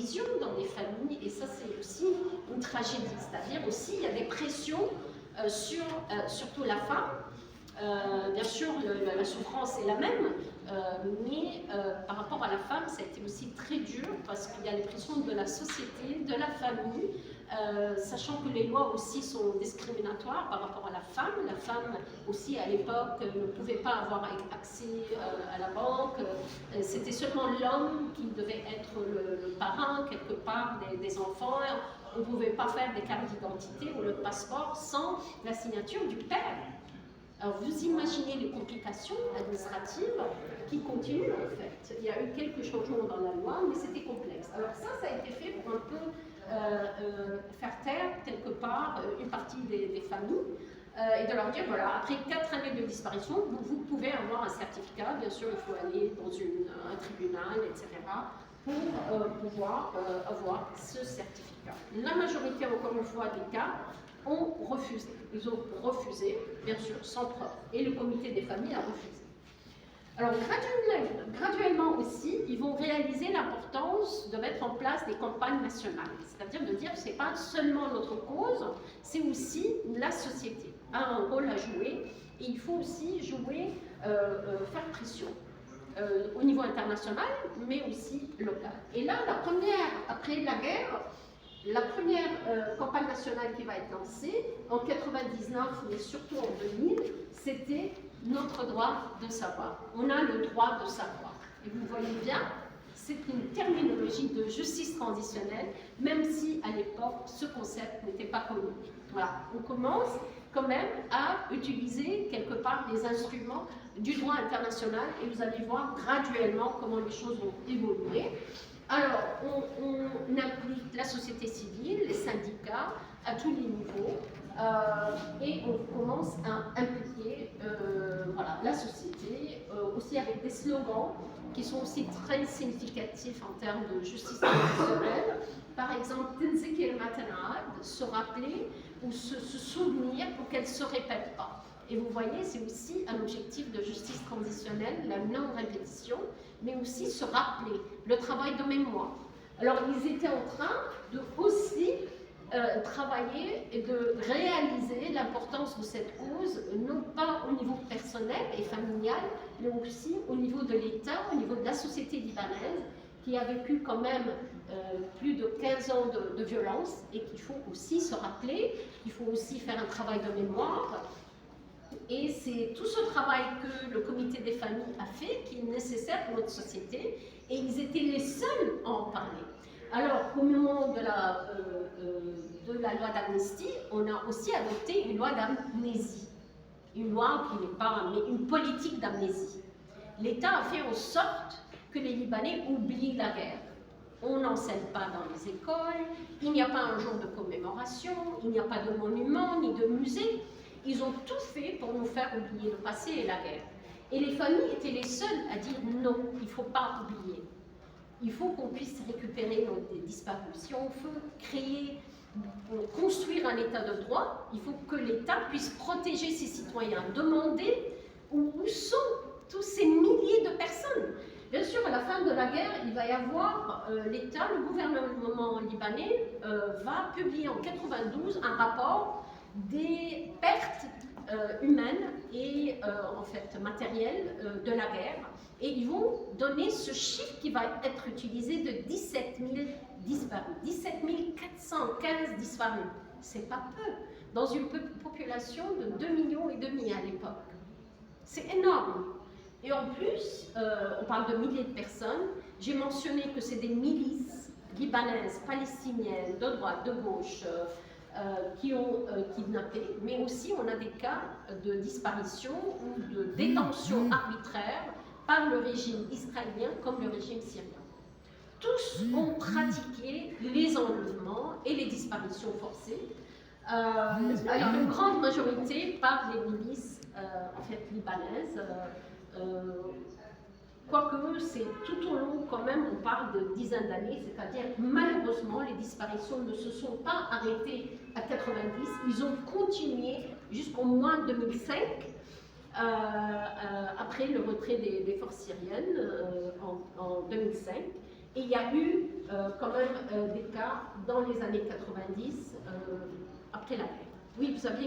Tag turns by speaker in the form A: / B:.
A: divisions dans des familles, et ça c'est aussi une tragédie, c'est-à-dire aussi il y a des pressions sur surtout la femme. Bien sûr, la souffrance est la même, mais par rapport à la femme, ça a été aussi très dur parce qu'il y a les pressions de la société, de la famille, sachant que les lois aussi sont discriminatoires par rapport à la femme. La femme aussi à l'époque ne pouvait pas avoir accès à la banque. C'était seulement l'homme qui devait être le parrain quelque part des enfants. On ne pouvait pas faire des cartes d'identité ou le passeport sans la signature du père. Alors vous imaginez les complications administratives qui continuent en fait. Il y a eu quelques changements dans la loi, mais c'était complexe. Alors ça a été fait pour un peu faire taire quelque part une partie des familles et de leur dire voilà, après 4 années de disparition, vous pouvez avoir un certificat. Bien sûr, il faut aller dans un tribunal, etc. pour pouvoir avoir ce certificat. La majorité, encore une fois, des cas ont refusé. Ils ont refusé, bien sûr, sans preuve. Et le comité des familles a refusé. Alors, graduellement aussi, ils vont réaliser l'importance de mettre en place des campagnes nationales. C'est-à-dire de dire que ce n'est pas seulement notre cause, c'est aussi la société a un rôle à jouer. Et il faut aussi jouer, faire pression. Au niveau international, mais aussi local. Et là, après la guerre, la première campagne nationale qui va être lancée, en 99, mais surtout en 2000, c'était notre droit de savoir. On a le droit de savoir. Et vous voyez bien, c'est une terminologie de justice transitionnelle, même si à l'époque, ce concept n'était pas connu. Voilà, on commence quand même à utiliser quelque part les instruments du droit international et vous allez voir graduellement comment les choses vont évoluer. Alors, on implique la société civile, les syndicats, à tous les niveaux, et on commence à impliquer voilà, la société, aussi avec des slogans qui sont aussi très significatifs en termes de justice traditionnelle. Par exemple, Tinzikir Matanad, se rappeler ou se souvenir pour qu'elle ne se répète pas. Et vous voyez, c'est aussi un objectif de justice transitionnelle, la non-répétition, mais aussi se rappeler le travail de mémoire. Alors, ils étaient en train de aussi travailler et de réaliser l'importance de cette cause, non pas au niveau personnel et familial, mais aussi au niveau de l'État, au niveau de la société libanaise, qui a vécu quand même plus de 15 ans de violence et qu'il faut aussi se rappeler, il faut aussi faire un travail de mémoire. Et c'est tout ce travail que le comité des familles a fait qui est nécessaire pour notre société et ils étaient les seuls à en parler. Alors, au moment de la loi d'amnistie, on a aussi adopté une loi d'amnésie. Une loi qui n'est pas, mais une politique d'amnésie. L'État a fait en sorte que les Libanais oublient la guerre. On n'enseigne pas dans les écoles, il n'y a pas un jour de commémoration, il n'y a pas de monument ni de musée. Ils ont tout fait pour nous faire oublier le passé et la guerre. Et les familles étaient les seules à dire non, il ne faut pas oublier. Il faut qu'on puisse récupérer nos disparus. Si on veut créer, construire un état de droit, il faut que l'État puisse protéger ses citoyens. Demander où sont tous ces milliers de personnes. Bien sûr, à la fin de la guerre, il va y avoir l'État, le gouvernement libanais va publier en 1992 un rapport des pertes humaines et en fait matérielles de la guerre. Et ils vont donner ce chiffre qui va être utilisé de 17 000 disparus. 17 415 disparus. C'est pas peu. Dans une population de 2,5 millions à l'époque. C'est énorme. Et en plus, on parle de milliers de personnes. J'ai mentionné que c'est des milices libanaises, palestiniennes, de droite, de gauche, qui ont kidnappé, mais aussi on a des cas de disparition ou de détention arbitraire par le régime israélien comme le régime syrien. Tous ont pratiqué les enlèvements et les disparitions forcées, alors une grande majorité par les milices en fait libanaises, quoique c'est tout au long quand même, on parle de dizaines d'années, c'est-à-dire malheureusement les disparitions ne se sont pas arrêtées à 90, ils ont continué jusqu'au moins 2005, après le retrait des forces syriennes en 2005. Et il y a eu quand même des cas dans les années 90, après la guerre. Oui, vous aviez